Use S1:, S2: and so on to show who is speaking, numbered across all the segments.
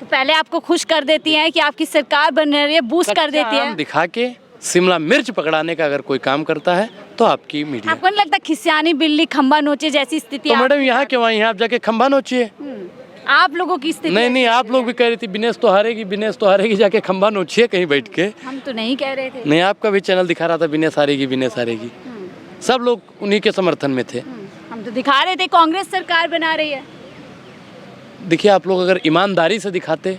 S1: तो पहले आपको खुश कर देती हैं कि आपकी सरकार बन रही है, बूस्ट कर
S2: कच्चा
S1: देती
S2: आम
S1: है।
S2: दिखा के शिमला मिर्च पकड़ाने का अगर कोई काम करता है तो आपकी मीडिया।
S1: आपको नहीं लगता खिसियानी बिल्ली खंबा नोचे जैसी स्थिति
S2: तो
S1: आप-
S2: मैडम यहाँ क्यों आई हैं आप? जाके खंबा नोचिए।
S1: आप लोगों की स्थिति
S2: नहीं नहीं,
S1: ऐसी
S2: आप लोग भी कह रही थी बिनेश तो हारेगी, जाके खंबा नोचिए कहीं बैठ के।
S1: हम तो नहीं कह रहे थे।
S2: नहीं, आपका भी चैनल दिखा रहा था बिनेश हारेगी। सब लोग उन्हीं के समर्थन में थे।
S1: हम तो दिखा रहे थे कांग्रेस सरकार बना रही है।
S2: देखिए, आप लोग अगर ईमानदारी से दिखाते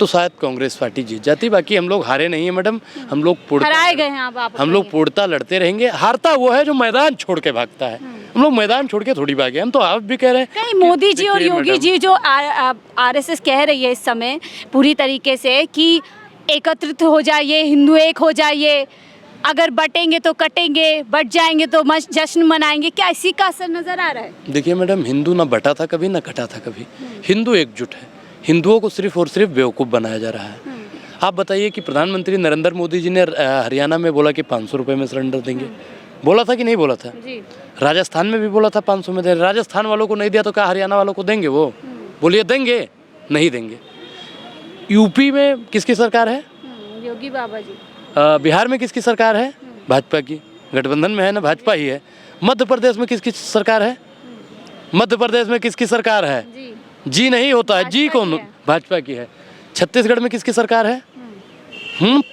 S2: तो शायद कांग्रेस पार्टी जीत जाती। बाकी हम लोग हारे नहीं है मैडम, हम लोग
S1: हराए गए हैं आप
S2: हम लोग पूर्णता लड़ते रहेंगे। हारता वो है जो मैदान छोड़ के भागता है। हम लोग मैदान छोड़ के थोड़ी भागे। हम तो आप भी कह रहे हैं
S1: कहीं मोदी जी और
S2: देखिए
S1: योगी
S2: मैडम,
S1: जी जो आरएसएस कह रही है इस समय पूरी तरीके से कि एकत्रित हो जाइए, हिंदू एक हो जाइए, अगर बटेंगे तो कटेंगे, बट जाएंगे तो जश्न मनाएंगे, क्या इसी का असर नजर आ रहा है?
S2: देखिए मैडम, हिंदू ना बटा था कभी ना कटा था कभी। हिंदू एकजुट है। हिंदुओं को सिर्फ और सिर्फ बेवकूफ़ बनाया जा रहा है। आप बताइए कि प्रधानमंत्री नरेंद्र मोदी जी ने हरियाणा में बोला कि 500 रुपये में सिलेंडर देंगे। बोला था कि नहीं बोला था?
S1: जी।
S2: राजस्थान में भी बोला था 500 में दे। राजस्थान वालों को नहीं दिया तो क्या हरियाणा वालों को देंगे? वो बोलिए देंगे? नहीं देंगे। यूपी में किसकी सरकार है?
S1: योगी बाबा जी।
S2: बिहार में किसकी सरकार है? भाजपा की। गठबंधन में है ना, भाजपा ही है। मध्य प्रदेश में किसकी सरकार है? मध्य प्रदेश में किसकी सरकार है? जी नहीं होता है, जी
S1: भाजपा
S2: कौन?
S1: की है।
S2: भाजपा की है। छत्तीसगढ़ में किसकी सरकार है?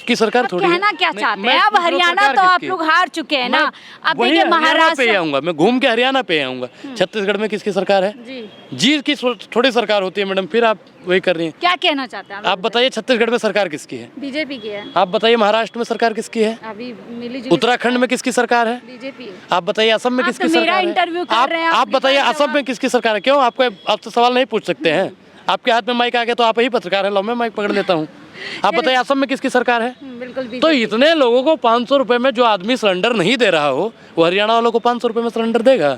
S2: की सरकार
S1: अब
S2: थोड़ी है।
S1: कहना क्या
S2: नहीं,
S1: चाहते
S2: मैं
S1: हैं? अब
S2: पूछ रहा हूँ
S1: हरियाणा
S2: सरकार
S1: तो आप
S2: किसकी है?
S1: लोग हार चुके हैं ना। अब
S2: वही
S1: देखिए
S2: हरियाणा पे
S1: महाराष्ट्र।
S2: आऊंगा, मैं घूम के हरियाणा पे आऊंगा। छत्तीसगढ़ में किसकी सरकार है? जी की थोड़ी सरकार होती है मैडम, फिर आप वही कर रही हैं।
S1: क्या कहना चाहते हैं
S2: आप बताइए छत्तीसगढ़ में सरकार किसकी है?
S1: बीजेपी की है।
S2: आप बताइए महाराष्ट्र में सरकार किसकी है?
S1: अभी मिली
S2: उत्तराखंड में किसकी सरकार है?
S1: बीजेपी।
S2: आप बताइए असम में
S1: आप
S2: किसकी
S1: तो
S2: सरकार
S1: मेरा
S2: है?
S1: इंटरव्यू कर रहे हैं,
S2: आप
S1: आपके
S2: बताइए
S1: पास
S2: असम में किसकी सरकार है? क्यों आपको आपसे सवाल नहीं पूछ सकते हैं? आपके हाथ में माइक आ गया तो आप ही पत्रकार हैं। लो मैं माइक पकड़ लेता हूँ। आप बताइए असम में किसकी सरकार है?
S1: बिल्कुल।
S2: तो इतने लोगों को 500 रुपए में जो आदमी सिलेंडर नहीं दे रहा हो, वो हरियाणा वालों को 500 रुपए में सिलेंडर देगा?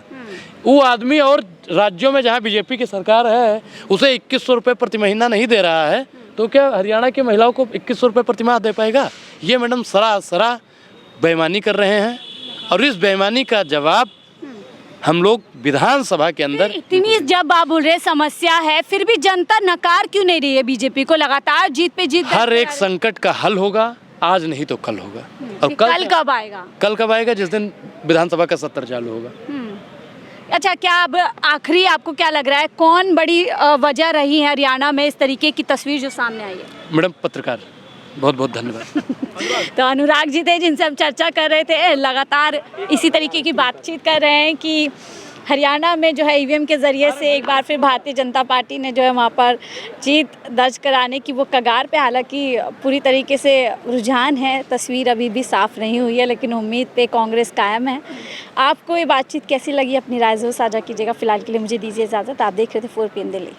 S2: वो आदमी और राज्यों में जहाँ बीजेपी की सरकार है उसे 2100 रुपये प्रति महीना नहीं दे रहा है, तो क्या हरियाणा की महिलाओं को 2100 रुपये प्रति माह दे पाएगा? ये मैडम सरासरा बेईमानी कर रहे हैं और इस बेईमानी का जवाब हम लोग विधानसभा के अंदर।
S1: इतनी जब आप बोल रहे समस्या है, फिर भी जनता नकार क्यों नहीं रही है बीजेपी को? लगातार जीत पे जीत
S2: हर एक संकट का हल होगा, आज नहीं तो कल होगा। और
S1: कल कब आएगा?
S2: कल कब आएगा? जिस दिन विधानसभा का सत्र चालू होगा।
S1: अच्छा, क्या अब आखिरी आपको क्या लग रहा है कौन बड़ी वजह रही है हरियाणा में इस तरीके की तस्वीर जो सामने आई है?
S2: मैडम पत्रकार, बहुत बहुत धन्यवाद।
S1: तो अनुराग जी थे जिनसे हम चर्चा कर रहे थे, लगातार इसी तरीके की बातचीत कर रहे हैं कि हरियाणा में जो है ईवीएम के ज़रिए से एक बार फिर भारतीय जनता पार्टी ने जो है वहाँ पर जीत दर्ज कराने की वो कगार पे। हालांकि पूरी तरीके से रुझान है, तस्वीर अभी भी साफ़ नहीं हुई है, लेकिन उम्मीद पे कांग्रेस कायम है। आपको ये बातचीत कैसी लगी? अपनी राय ज़रूर साझा कीजिएगा। फिलहाल के लिए मुझे दीजिए इजाज़त। आप देख रहे थे 4 PM दिल्ली।